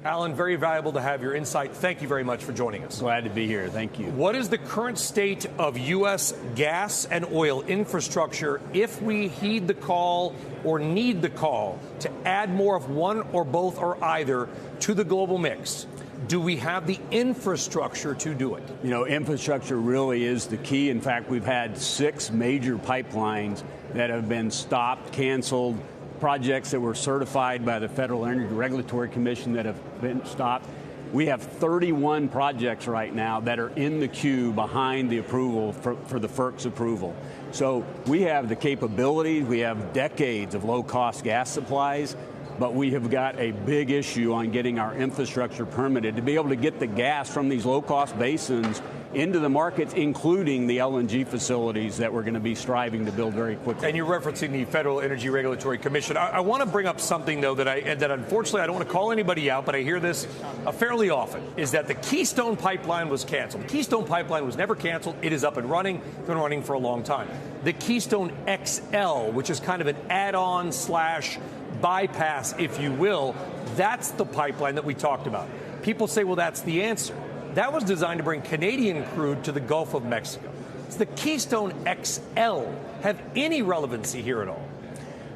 Alan, very valuable to have your insight. Thank you very much for joining us. Glad to be here. Thank you. What is the current state of U.S. gas and oil infrastructure if we heed the call or need the call to add more of one or both or either to the global mix? Do we have the infrastructure to do it? You know, infrastructure really is the key. In fact, we've had 6 major pipelines that have been stopped, canceled, projects that were certified by the Federal Energy Regulatory Commission that have been stopped. We have 31 projects right now that are in the queue behind the approval for the FERC's approval. So we have the capability, we have decades of low-cost gas supplies, but we have got a big issue on getting our infrastructure permitted to be able to get the gas from these low-cost basins into the markets, including the LNG facilities that we're going to be striving to build very quickly. And you're referencing the Federal Energy Regulatory Commission. I want to bring up something, though, that unfortunately I don't want to call anybody out, but I hear this fairly often, is that the Keystone Pipeline was canceled. The Keystone Pipeline was never canceled. It is up and running. It's been running for a long time. The Keystone XL, which is kind of an add-on / bypass, if you will, that's the pipeline that we talked about. People say, well, that's the answer. That was designed to bring Canadian crude to the Gulf of Mexico. Does the Keystone XL have any relevancy here at all?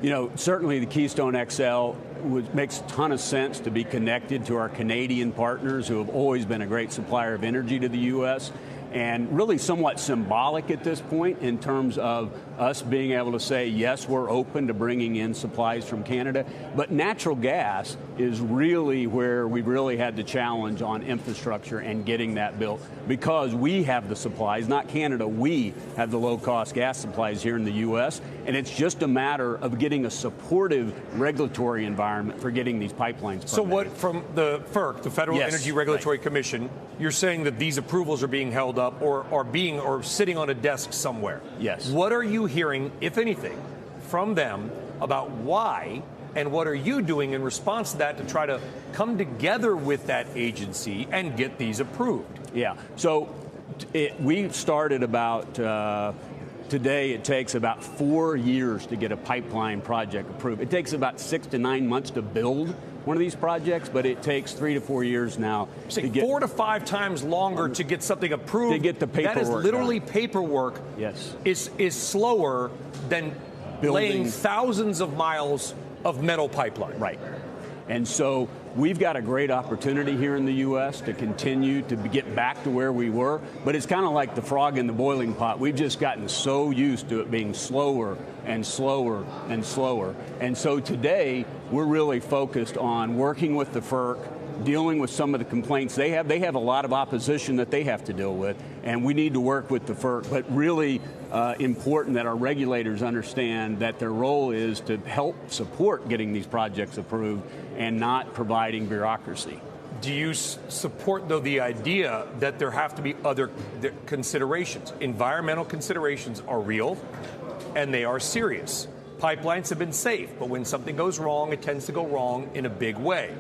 You know, certainly the Keystone XL makes a ton of sense to be connected to our Canadian partners who have always been a great supplier of energy to the U.S., and really somewhat symbolic at this point in terms of us being able to say, yes, we're open to bringing in supplies from Canada. But natural gas is really where we've really had the challenge on infrastructure and getting that built, because we have the supplies, not Canada. We have the low-cost gas supplies here in the U.S., and it's just a matter of getting a supportive regulatory environment for getting these pipelines permitted. So what, from the FERC, the Federal Energy Regulatory Commission, you're saying that these approvals are being held up or sitting on a desk somewhere? Yes. What are you hearing, if anything, from them about why, and what are you doing in response to that to try to come together with that agency and get these approved? Yeah. So we started about today. It takes about 4 years to get a pipeline project approved. It takes about 6 to 9 months to build one of these projects, but it takes 3 to 4 years now to get 4 to 5 times longer to get something approved. To get the paperwork. That is literally done. Paperwork. Yes. Is slower than laying thousands of miles of metal pipeline. Right. And so we've got a great opportunity here in the U.S. to continue to get back to where we were, but it's kind of like the frog in the boiling pot. We've just gotten so used to it being slower and slower and slower. And so today we're really focused on working with the FERC, dealing with some of the complaints they have. They have a lot of opposition that they have to deal with, and we need to work with the FERC, but really important that our regulators understand that their role is to help support getting these projects approved and not providing bureaucracy. Do you support, though, the idea that there have to be other considerations? Environmental considerations are real, and they are serious. Pipelines have been safe, but when something goes wrong, it tends to go wrong in a big way.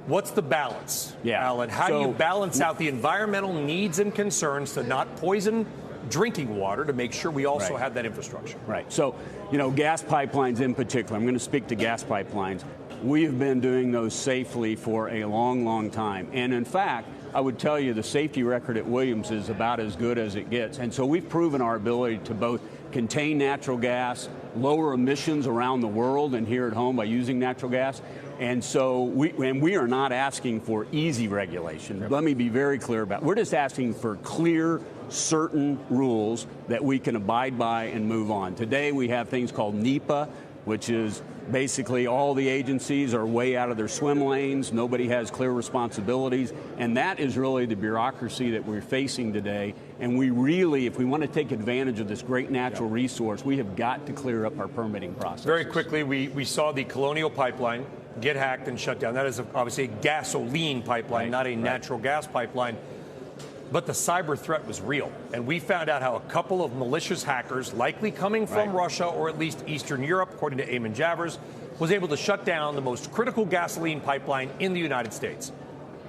What's the balance, Alan? How do you balance out the environmental needs and concerns to not poison drinking water to make sure we also have that infrastructure? Right. So, you know, gas pipelines in particular, I'm going to speak to gas pipelines. We have been doing those safely for a long, long time. And in fact, I would tell you the safety record at Williams is about as good as it gets. And so we've proven our ability to both contain natural gas, lower emissions around the world and here at home by using natural gas. And so we are not asking for easy regulation. Let me be very clear about it. We're just asking for clear, certain rules that we can abide by and move on. Today we have things called NEPA, which is basically all the agencies are way out of their swim lanes. Nobody has clear responsibilities. And that is really the bureaucracy that we're facing today. And we really, if we want to take advantage of this great natural resource, we have got to clear up our permitting process. Very quickly, we saw the Colonial Pipeline get hacked and shut down. That is obviously a gasoline pipeline, not a natural gas pipeline. But the cyber threat was real. And we found out how a couple of malicious hackers, likely coming from Russia or at least Eastern Europe, according to Eamon Javers, was able to shut down the most critical gasoline pipeline in the United States.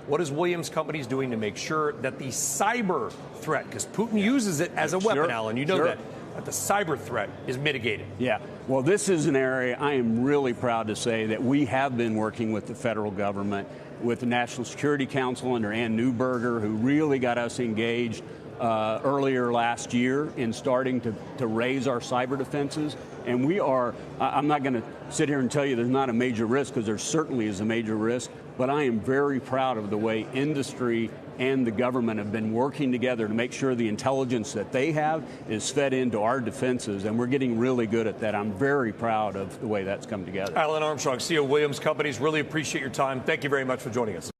What is Williams Companies doing to make sure that the cyber threat, because Putin uses it as a weapon, Alan, you know that. that the cyber threat is mitigated. Yeah. Well, this is an area I am really proud to say that we have been working with the federal government, with the National Security Council under Ann Neuberger, who really got us engaged earlier last year in starting to raise our cyber defenses. And we are, I'm not going to sit here and tell you there's not a major risk, because there certainly is a major risk, but I am very proud of the way industry and the government have been working together to make sure the intelligence that they have is fed into our defenses, and we're getting really good at that. I'm very proud of the way that's come together. Alan Armstrong, CEO of Williams Companies, really appreciate your time. Thank you very much for joining us.